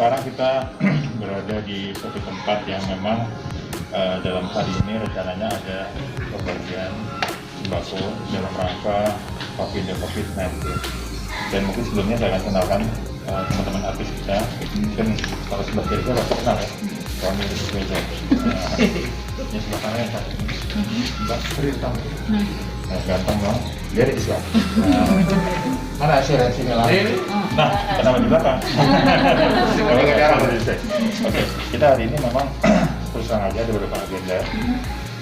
sekarang kita berada di suatu tempat yang memang dalam hari ini rencananya ada pembagian sembako dalam rangka COVID-19. Dan mungkin sebelumnya saya akan kenalkan teman-teman artis kita. Mungkin kalau sebelah kiri saya pasti kenal ya, Roni Rizwejo. Ini sebelah kanan yang satu ini, Mbak Sri Utami. Nah, ganteng dong, dia ada Islam. Mana referensinya lah? Nah, kenapa di belakang? Oke, kita hari ini memang terus terang aja ada beberapa agenda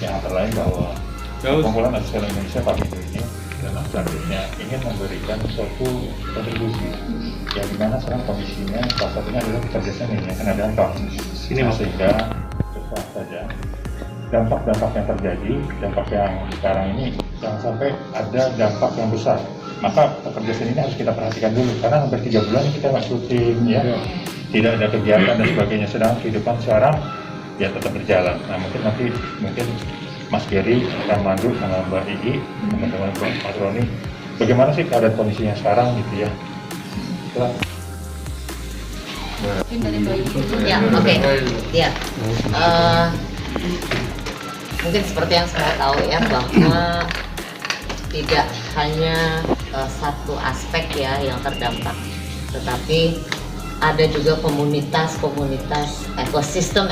yang antara lain bahwa kumpulan artis film Indonesia Papindo ini dalam selanjutnya ingin memberikan suatu kontribusi yang dimana sekarang kondisinya salah satunya adalah kerjasama ini akan ada dampak ini sehingga terus saja dampak-dampak yang terjadi, dampak yang sekarang ini jangan sampai ada dampak yang besar. Maka pekerja seni ini harus kita perhatikan dulu karena hampir 3 bulan kita nggak syuting ya, tidak ada kegiatan dan sebagainya. Sedang kehidupan sekarang ya tetap berjalan. Nah mungkin Mas Gary akan mandu sama Mbak Igi, teman-teman Mas Roni. Bagaimana sih keadaan kondisinya sekarang gitu ya? Ya, oke. Ya. Mungkin seperti yang saya tahu ya bahwa tidak hanya satu aspek ya yang terdampak, tetapi ada juga komunitas ekosistem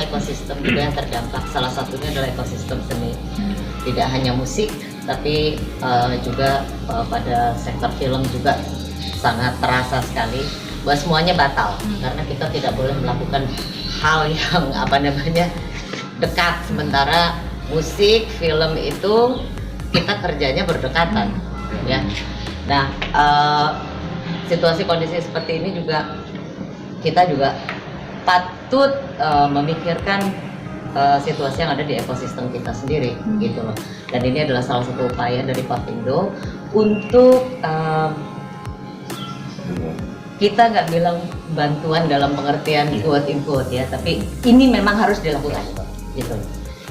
juga yang terdampak. Salah satunya adalah ekosistem seni, tidak hanya musik tapi juga pada sektor film juga sangat terasa sekali bahwa semuanya batal karena kita tidak boleh melakukan hal yang dekat, sementara musik, film itu kita kerjanya berdekatan ya. Nah, situasi kondisi seperti ini juga kita juga patut memikirkan situasi yang ada di ekosistem kita sendiri gitu loh. Dan ini adalah salah satu upaya dari Papindo untuk kita nggak bilang bantuan dalam pengertian quote in quote ya, tapi ini memang harus dilakukan gitu.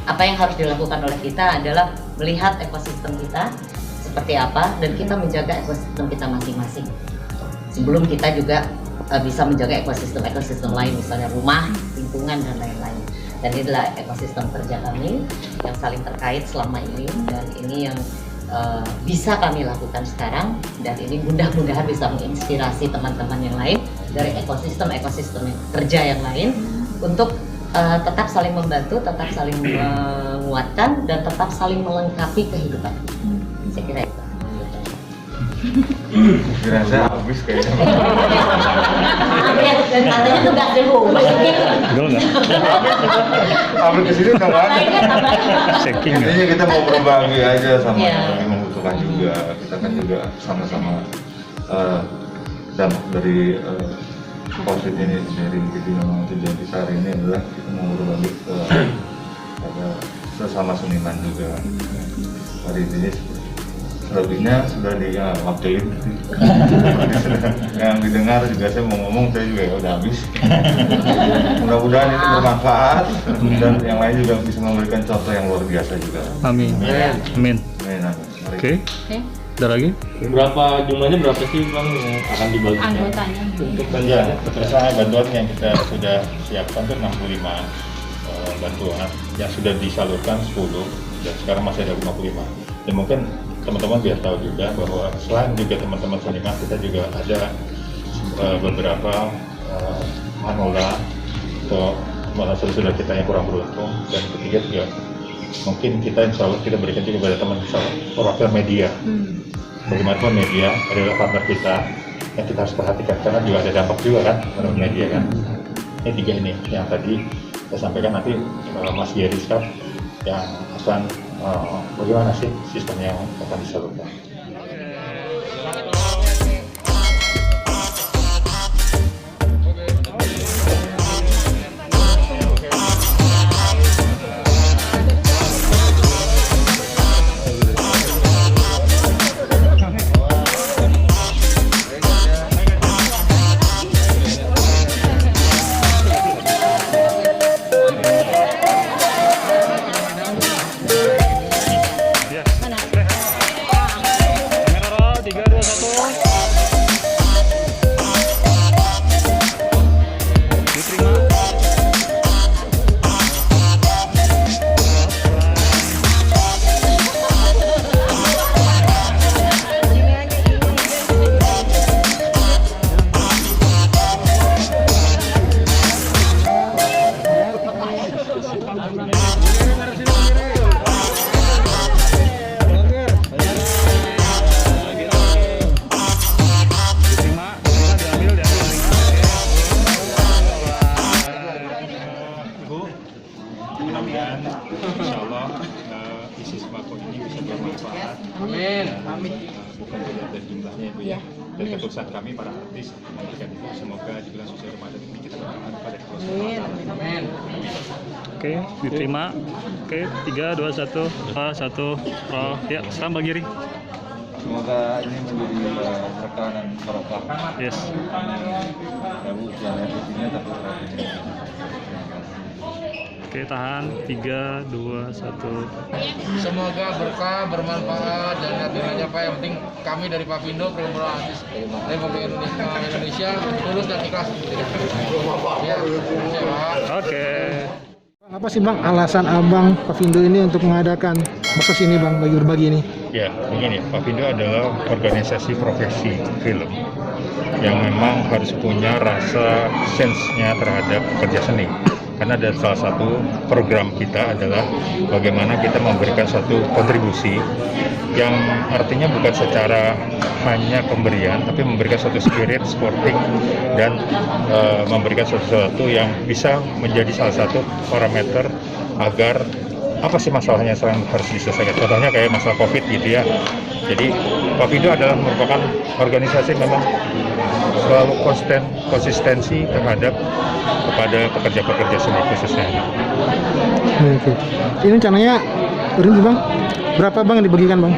Apa yang harus dilakukan oleh kita adalah melihat ekosistem kita seperti apa dan kita menjaga ekosistem kita masing-masing sebelum kita juga bisa menjaga ekosistem lain, misalnya rumah, lingkungan dan lain-lain. Dan ini adalah ekosistem kerja kami yang saling terkait selama ini, dan ini yang bisa kami lakukan sekarang, dan ini mudah-mudahan bisa menginspirasi teman-teman yang lain dari ekosistem kerja yang lain untuk tetap saling membantu, tetap saling menguatkan, dan tetap saling melengkapi kehidupan. Saya kira itu. Kira saya habis kayaknya. Dan katanya tugas di rumah. Habis kesini udah nggak ada. Checking. Intinya kita mau berbagi aja sama yang membutuhkan juga. Kita kan juga sama-sama dampak dari COVID ini sendiri. Jadi memang tujuan kita hari ini adalah kita mau berbagi pada sesama seniman juga. Hari ini selebihnya sudah diwakilin. Yang didengar juga saya mau ngomong, saya juga ya udah habis. Mudah-mudahan ini bermanfaat dan yang lain juga bisa memberikan contoh yang luar biasa juga. Amin. Amin. Oke. Ada lagi? Jumlahnya berapa sih Bang yang akan dibagi? Anggotanya. Untuk Ya, bersama bantuan yang kita sudah siapkan itu 65 bantuan yang sudah disalurkan 10 dan sekarang masih ada 55. Dan mungkin teman-teman biar tahu juga bahwa selain juga teman-teman seniman, kita juga ada beberapa manula atau saudara kita yang kurang beruntung, dan ketiga juga mungkin kita insya Allah kita berikan juga kepada teman perwakilan media. Bagaimanapun media adalah partner kita yang kita harus perhatikan karena juga ada dampak juga kan menurut media kan. Ini 3 ini yang tadi saya sampaikan, nanti Mas Gary yang akan bagaimana sih sistem yang akan disalurkan. Mudah-mudahan insya Allah isi sembako ini bisa bermanfaat. Amin. Bukan dilihat dari jumlahnya itu ya. Dan ketulusan kami para artis memberikan itu, semoga di bulan suci Ramadan ini kita bermanfaat pada ketulusan. Amin. Oke, diterima. Oke, 3, 2, 1. Satu. Roh. Ya, sekarang Bang Giri. Semoga ini menjadi berkah dan barokah. Yes. Ya Bu, jangan lihat isinya tapi perhatikan. Oke, tahan. 3, 2, 1. Semoga berkah, bermanfaat dan hadirnya Pak. Yang penting kami dari Papindo Perhimpunan Artis Republik Indonesia tulus dan ikhlas. Ya, Pak. Oke. Apa sih Bang alasan Abang Papindo ini untuk mengadakan baksos ini Bang, bagi berbagi ini? Ya, begini, Papindo adalah organisasi profesi film yang memang harus punya rasa sense-nya terhadap pekerja seni. Karena ada salah satu program kita adalah bagaimana kita memberikan suatu kontribusi yang artinya bukan secara hanya pemberian, tapi memberikan suatu spirit sporting dan memberikan sesuatu yang bisa menjadi salah satu parameter agar apa sih masalahnya yang harus diselesaikan. Contohnya kayak masalah COVID gitu ya. Jadi Papindo adalah merupakan organisasi memang selalu konsistensi terhadap kepada pekerja-pekerja seni khususnya. Oke. Ini rencananya berapa Bang? Berapa Bang yang dibagikan Bang?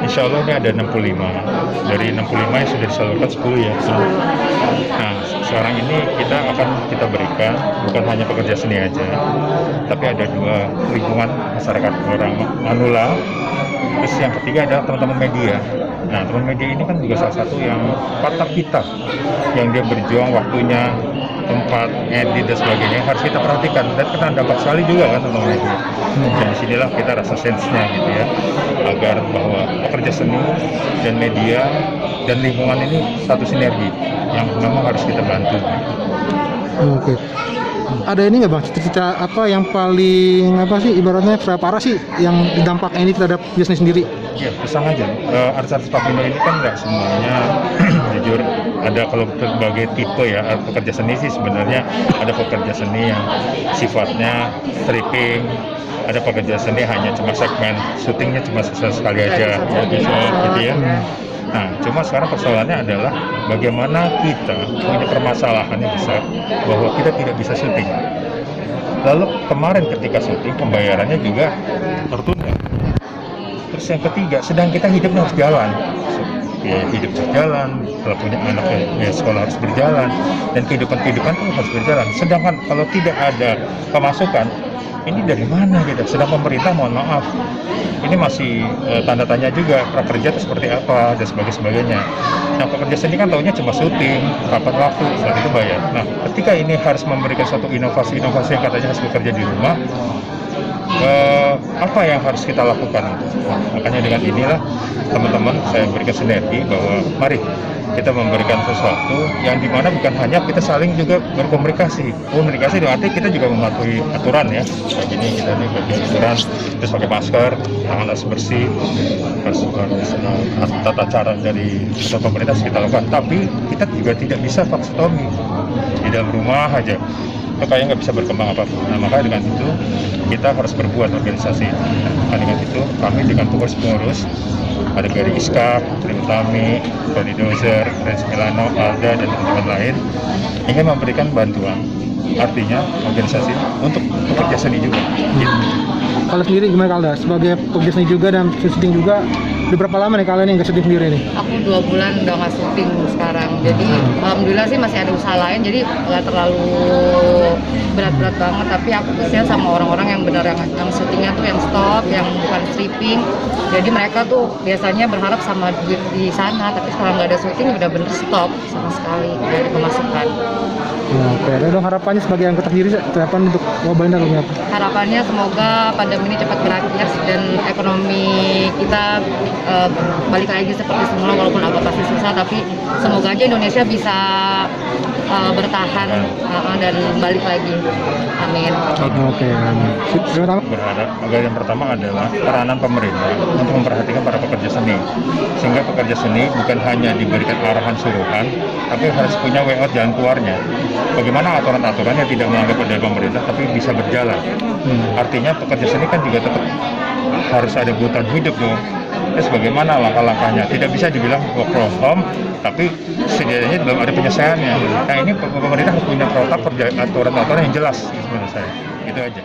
Insya Allah ini ada 65. Dari 65 yang sudah disalurkan 10 ya. Nah, sekarang ini kita berikan bukan hanya pekerja seni aja, tapi ada 2 lingkungan masyarakat orang Manula. Terus yang ketiga adalah teman-teman media. Nah, teman media ini kan juga salah satu yang partner kita, yang dia berjuang waktunya, tempat, edit dan sebagainya harus kita perhatikan dan kena dampak sekali juga kan teman-teman media. Dan disinilah kita rasa sense-nya gitu ya, agar bahwa pekerja seni dan media dan lingkungan ini satu sinergi yang memang harus kita bantu. Oke. Ada ini nggak Bang, cita-cita apa yang paling apa sih ibaratnya parah sih yang dampak ini terhadap bisnis sendiri? Ya, pisang aja. Artis-artis Papindo ini kan nggak semuanya jujur ada kalau berbagai tipe ya pekerja seni sih sebenarnya ada pekerja seni yang sifatnya stripping, ada pekerja seni hanya cuma segmen syutingnya cuma sekali aja gitu ya. Nah, cuma sekarang persoalannya adalah bagaimana kita punya permasalahan yang besar bahwa kita tidak bisa syuting. Lalu kemarin ketika syuting pembayarannya juga tertunda. Terus yang ketiga, sedang kita hidupnya harus jalan. Ya, hidup berjalan, kalau punya anak ya sekolah harus berjalan, dan kehidupan itu harus berjalan. Sedangkan kalau tidak ada pemasukan, ini dari mana gitu? Sedang pemerintah mohon maaf, ini masih tanda tanya juga prakerja itu seperti apa dan sebagainya. Nah, pekerja seni kan tahunya cuma syuting, kapan waktu, setelah itu bayar. Nah, ketika ini harus memberikan suatu inovasi yang katanya harus bekerja di rumah, apa yang harus kita lakukan? Nah, makanya dengan inilah teman-teman saya berikan sinergi bahwa mari kita memberikan sesuatu yang dimana bukan hanya kita saling juga berkomunikasi. Komunikasi itu artinya kita juga mematuhi aturan ya. Kayak gini kita nih bagi aturan, terus pakai masker, tangan harus bersih, harus tata cara dari pemerintah kita lakukan. Tapi kita juga tidak bisa vaksinasi di dalam rumah aja. Itu kayaknya nggak bisa berkembang apapun. Nah, makanya dengan itu kita harus berbuat organisasi. Nah, dengan itu kami dengan pengurus ada Gary Iska, Tri Utami, Tony Dozer, Renz Milano, Alda dan teman-teman lain ingin memberikan bantuan. Artinya organisasi untuk pekerja seni juga. Gitu. Kalau sendiri gimana Kalda? Sebagai pekerja seni juga dan syuting juga, udah berapa lama nih kalian yang nggak syuting sendiri nih? Aku 2 bulan udah nggak syuting sekarang. Jadi alhamdulillah sih masih ada usaha lain. Jadi nggak terlalu berat-berat banget. Tapi aku kesian sama orang-orang yang benar yang syutingnya tuh yang stop, yang bukan stripping. Jadi mereka tuh biasanya berharap sama duit di sana. Tapi sekarang nggak ada syuting udah bener stop sama sekali dari pemasukan. Oke, ada dong harapannya sebagai anggota sendiri, harapan untuk wabah ini apa? Harapannya semoga pandemi ini cepat berakhir dan ekonomi kita balik lagi seperti semula walaupun agak pasti susah, tapi semoga aja Indonesia bisa bertahan dan balik lagi. Amin. Oke, amin. Berharap agar yang pertama adalah peranan pemerintah untuk memperhatikan para pekerja seni, sehingga pekerja seni bukan hanya diberikan arahan suruhan, tapi harus punya way out jalan keluarnya. Bagaimana aturan-aturan yang tidak melanggar pada pemerintah tapi bisa berjalan. Artinya pekerja seni kan juga tetap harus ada kebutuhan hidup dong. Terus bagaimana langkah-langkahnya? Tidak bisa dibilang work from home, tapi setidaknya belum ada penyelesaiannya. Nah ini pemerintah harus punya protap aturan-aturan yang jelas menurut saya. Itu aja.